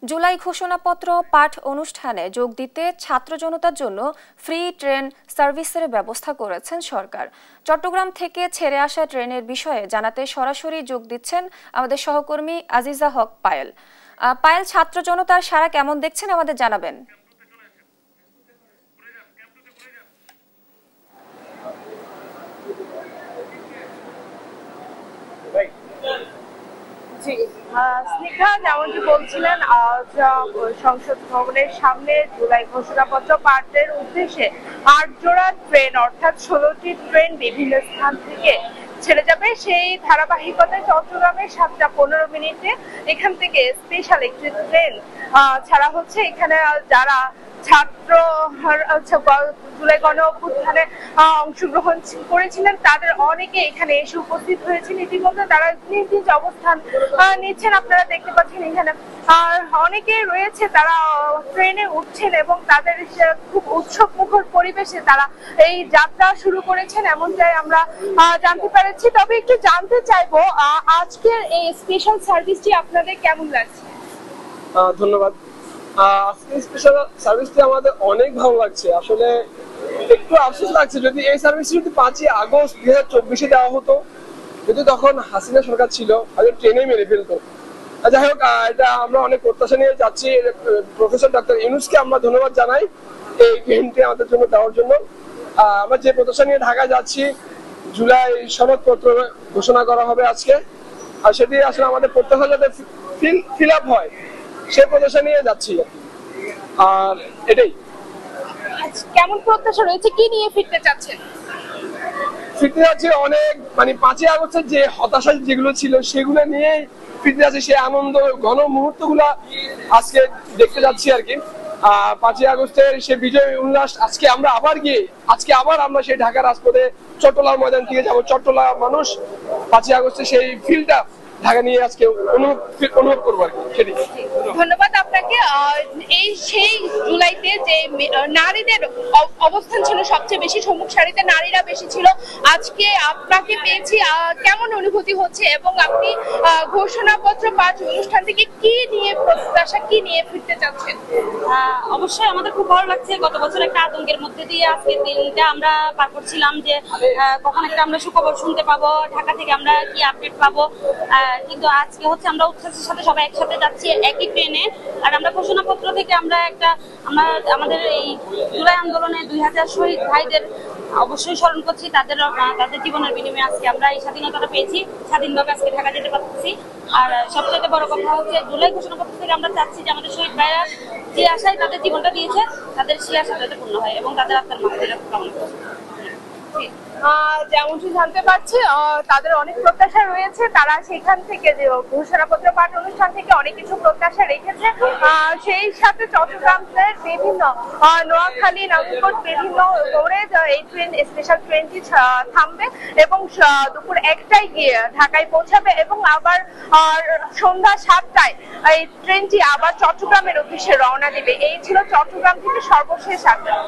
জুলাই ঘোষণাপত্র পাঠ অনুষ্ঠানে যোগ দিতে ছাত্র জনতার জন্য ফ্রি ট্রেন সার্ভিসের ব্যবস্থা করেছেন সরকার। চট্টগ্রাম থেকে ছেড়ে আসা ট্রেনের বিষয়ে জানাতে সরাসরি যোগ দিচ্ছেন আমাদের সহকর্মী আজিজা হক পায়েল। পায়েল, ছাত্র জনতার সাড়া কেমন দেখছেন আমাদের জানাবেন। স্নিগ্ধা, যেমনটি বলছিলেন, সংসদ ভবনের সামনে জুলাই ঘোষণাপত্র পাঠের উদ্দেশ্যে ৮ জোড়া ট্রেন অর্থাৎ ১৬টি ট্রেন বিভিন্ন স্থান থেকে ছেড়ে যাবে। সেই ধারাবাহিকতায় চট্টগ্রামে ৭টা ১৫ মিনিটে এখান থেকে স্পেশাল একটি ট্রেন ছাড়া হচ্ছে। এখানে যারা ছাত্র জুলাই গণ অভ্যুত্থানে অংশগ্রহণ করেছিলেন তাদের অনেকে এখানে এসে উপস্থিত হয়েছেন। ইতিমধ্যে তারা নিজ নিজ অবস্থান নিচ্ছেন, আপনারা দেখতে পাচ্ছেন এখানে। আর অনেকে রয়েছে, তারা ট্রেনে উঠছেন এবং তাদের খুব উৎসব মুখর পরিবেশে তারা এই যাত্রা শুরু করেছেন, এমনটাই আমরা জানতে পেরেছি। তবে একটু জানতে চাইবো, আজকের এই স্পেশাল সার্ভিসটি আপনাদের কেমন লাগছে? ধন্যবাদ। আজকে স্পেশাল সার্ভিসটি আমাদের অনেক ভালো লাগছে। আসলে একটু আফসোস লাগছে, যদি এই সার্ভিসটি যদি ৫ই আগস্ট ২০২৪-এ দেওয়া হতো, যদি তখন হাসিনা সরকার ছিল, হয়তো ট্রেনেই মেরে ফেলতো। যাই হোক, এটা আমরা অনেক প্রত্যাশা নিয়ে যাচ্ছি। প্রফেসর ডক্টর ইউনূসকে আমরা ধন্যবাদ জানাই এই ট্রেনটি আমাদের জন্য দেওয়ার জন্য। আমরা যে প্রত্যাশা নিয়ে ঢাকায় যাচ্ছি, জুলাই সনদপত্র ঘোষণা করা হবে আজকে, আর সেটি আসলে আমাদের প্রত্যাশা যাতে ফিল আপ হয় সে প্রত্যাশা নিয়ে যাচ্ছি। আর এটাই। কেমন প্রত্যাশা রয়েছে, কি নিয়ে ফিরতে চাচ্ছেন? ফিরতে যাচ্ছি অনেক, ৫ই আগস্টের যে হতাশা যেগুলো ছিল সেগুলো নিয়ে ফিরতে যাচ্ছি। সেই আনন্দ ঘন মুহূর্ত গুলা আজকে দেখতে যাচ্ছি আর কি। ৫ই আগস্টের সে বিজয় উল্লাস আজকে আমরা আবার সেই ঢাকার রাজপথে চট্টলার ময়দান থেকে যাবো। চট্টলার মানুষ ৫ই আগস্টের সেই ফিলটা ঢাকা নিয়ে আজকে অনুভব করবো আর কি। সেটি। ধন্যবাদ আপনাকে। এই সেই জুলাইতে যে নারীদের অবস্থান ছিল সবচেয়ে বেশি, সম্মুখ সারিতে নারীরা বেশি ছিল, আজকে আপনাকে পেয়েছি, কেমন অনুভূতি হচ্ছে এবং আপনি ঘোষণাপত্র পাঠ অনুষ্ঠান থেকে কি নিয়ে প্রত্যাশা, কি নিয়ে ফিরতে চাচ্ছেন? অবশ্যই আমাদের খুব ভালো লাগছে। গত বছর একটা আতঙ্কের মধ্যে দিয়ে আজকের দিনটা আমরা পার করছিলাম যে কখন একটা আমরা সুখবর শুনতে পাবো, ঢাকা থেকে আমরা কি আপডেট পাবো। কিন্তু আজকে হচ্ছে আমরা উৎসাহের সাথে সবাই একসাথে যাচ্ছি একই ট্রেনে। আর আমরা ঘোষণাপত্র থেকে আমরা আমাদের এই জুলাই আন্দোলনে ২০০০ শহীদ ভাইদের অবশ্যই স্মরণ করছি। তাদের জীবনের বিনিময়ে আজকে আমরা এই স্বাধীনতাটা পেয়েছি, স্বাধীনভাবে আজকে ঢাকা যেতে পারছি। আর সবচেয়ে বড় কথা হচ্ছে জুলাই ঘোষণাপত্র থেকে আমরা চাচ্ছি যে আমাদের শহীদ ভাইরা যে আশায় তাদের জীবনটা দিয়েছে, তাদের সেই আশা যাতে পূর্ণ হয় এবং তাদের আত্মার মাগফিরাত কামনা করছি। যেমনটি জানতে পারছি, তাদের অনেক প্রত্যাশা রয়েছে। তারা সেখান থেকে যে ঘোষণাপত্র পাঠ অনুষ্ঠান থেকে অনেক কিছু প্রত্যাশা রেখেছে। সেই সাথে চট্টগ্রামের বিভিন্ন নোয়াখালী, নাঙ্গলকোট বিভিন্ন দৌড়ে এই ট্রেন, স্পেশাল ট্রেনটি থামবে এবং দুপুর ১টায় গিয়ে ঢাকায় পৌঁছাবে এবং আবার সন্ধ্যা ৭টায় এই ট্রেনটি আবার চট্টগ্রামের উদ্দেশ্যে রওনা দিবে। এই ছিল চট্টগ্রাম থেকে সর্বশেষ আপডেট।